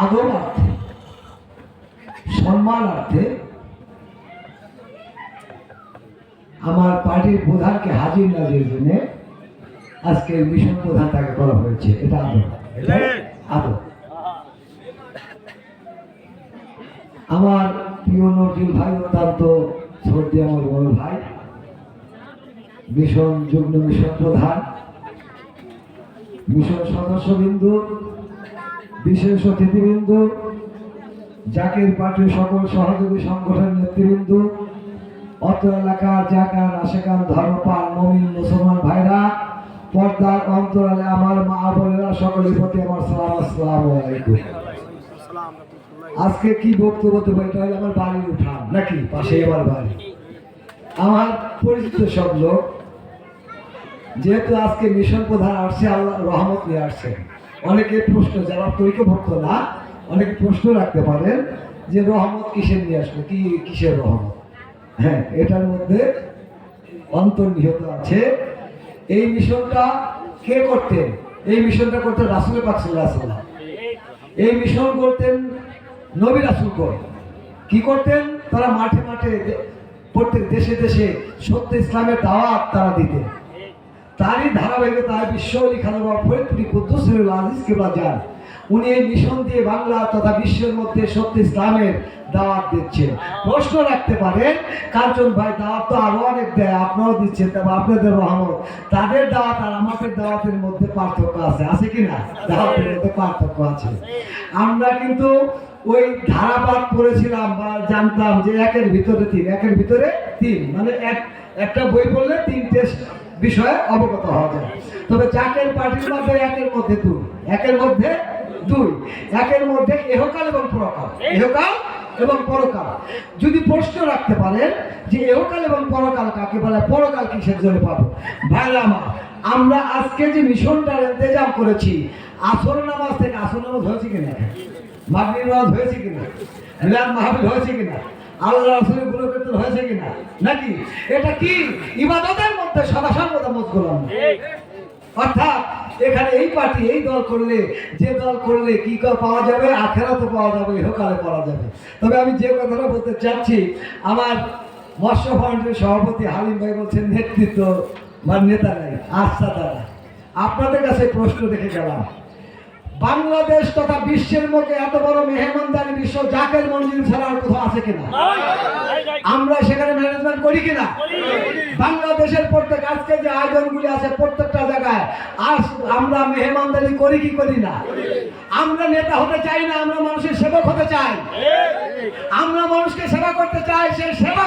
আদরার্থে সম্মানার্থে আমার পার্টির প্রধানকে হাজির নাজির জন্য আজকে মিশন প্রধান তাকে করা হয়েছে। এটা আদর, এটা আদর। আমার প্রিয় নজরুল ভাই অত্যন্ত শ্রদ্ধেয় আমার বড় ভাই, মিশন যুগ্ম মিশন প্রধান, মিশন সদস্যবৃন্দু, বিশেষ অতিথিবৃন্দু, জাকের পার্টির সকল সহযোগী সংগঠনের নেতৃবৃন্দ, অত্র এলাকার জাকার আশেকান ধর্মপাল মমিন মুসলমান ভাইরা, পর্দার অন্তরালে আমার মা বোনেরা, সকলের প্রতি আমার সালাম, আসসালামু আলাইকুম। আজকে কি বক্তব্য দেবো, এটা হলো আমার বাড়ির উঠান নাকি পাশে আমার বাড়ি। আমার পরিচিত সব লোক, যেহেতু আজকে মিশন প্রধান আসছে, আল্লাহ রহমত নিয়ে আসছে। অনেকে প্রশ্ন, যারা তৈকভক্ত না, অনেকে প্রশ্ন রাখতে পারেন যে রহমত কিসের নিয়ে আসলো, কিসের রহমত। হ্যাঁ, এটার মধ্যে অন্তর্নিহিত আছে। এই মিশনটা কে করতেন? এই মিশনটা করতেন রাসূল পাক সাল্লাল্লাহু আলাইহি ওয়াসাল্লাম। এই মিশন করতেন নবী রাসূল করে। কি করতেন? তারা মাঠে মাঠে প্রত্যেক দেশে দেশে সত্য ইসলামের দাওয়াত তারা দিতেন। তারই ধারাবাহিকতায় বিশ্বলি খান বাবা ফরিদপুরি কুদ্দুসুল আজিজ কেবলা যান, উনি এই মিশন দিয়ে বাংলা তথা বিশ্বের মধ্যে সত্য ইসলামের দাওয়াত দিচ্ছেন। প্রশ্ন রাখতে পারেন, কাঞ্চন ভাই দাওয়াত তো আরো অনেক দেয়, আপনারাও দিচ্ছেন, তবে আপনাদের রহমত, তাদের দাওয়াত আর আমাদের দাওয়াতের মধ্যে পার্থক্য আছে, আছে কি না? দাওয়াতের মধ্যে পার্থক্য আছে। আমরা কিন্তু ওই ধারাপাত পড়েছিলাম বা জানতাম যে একের ভিতরে তিন, মানে একটা বই পড়লে তিনটে বিষয়ে অবগত হওয়া যায়। তবে জাকের পার্টির মধ্যে একের মধ্যে দুই, একের মধ্যে ইহকাল এবং পরকাল, ইহকাল এবং পরকাল। যদি প্রশ্ন রাখতে পারেন যে ইহকাল এবং পরকাল কাকে বলে, পরকাল কিসের জন্য পাবো, ভাইরা আমার, আমরা আজকে যে মিশনটার ইন্তজাম করেছি, আসর নামাজ থেকে, আসর নামাজ হয়েছে কিনা, মাগরিব নামাজ হয়েছে কিনা, মিলাদ মাহফিল হয়েছে কিনা, আল্লাহ রাসূলের গুণকীর্তন হয়েছে কিনা, নাকি এটা কি ইবাদতের মধ্যে সদাসর্বদা মশগুল। অর্থাৎ এখানে এই পার্টি, এই দল করলে, যে দল করলে কি পাওয়া যাবে, আখেরাতে পাওয়া যাবে, ইহকালে পাওয়া যাবে। তবে আমি যে কথাটা বলতে চাচ্ছি, আমার মৎস্য ফান্ডের সভাপতি হালিম ভাই বলছেন নেতৃত্ব বা নেতা নাই। আচ্ছা দাদা, আপনাদের কাছে প্রশ্ন রেখে গেলাম, বাংলাদেশ তথা বিশ্বের মধ্যে এত বড় মেহমানদারি বিশ্ব জাকের মঞ্জিল ছাড়া আর কোথাও আছে কিনা? আমরা সেখানে ম্যানেজমেন্ট করি কিনা? বাংলাদেশের প্রত্যেক আজকে যে আয়োজনগুলি আছে প্রত্যেকটা জায়গায় আজ আমরা মেহমানদারি করি কি করি না? আমরা নেতা হতে চাই না, আমরা মানুষের সেবক হতে চাই, আমরা মানুষকে সেবা করতে চাই, সেই সেবা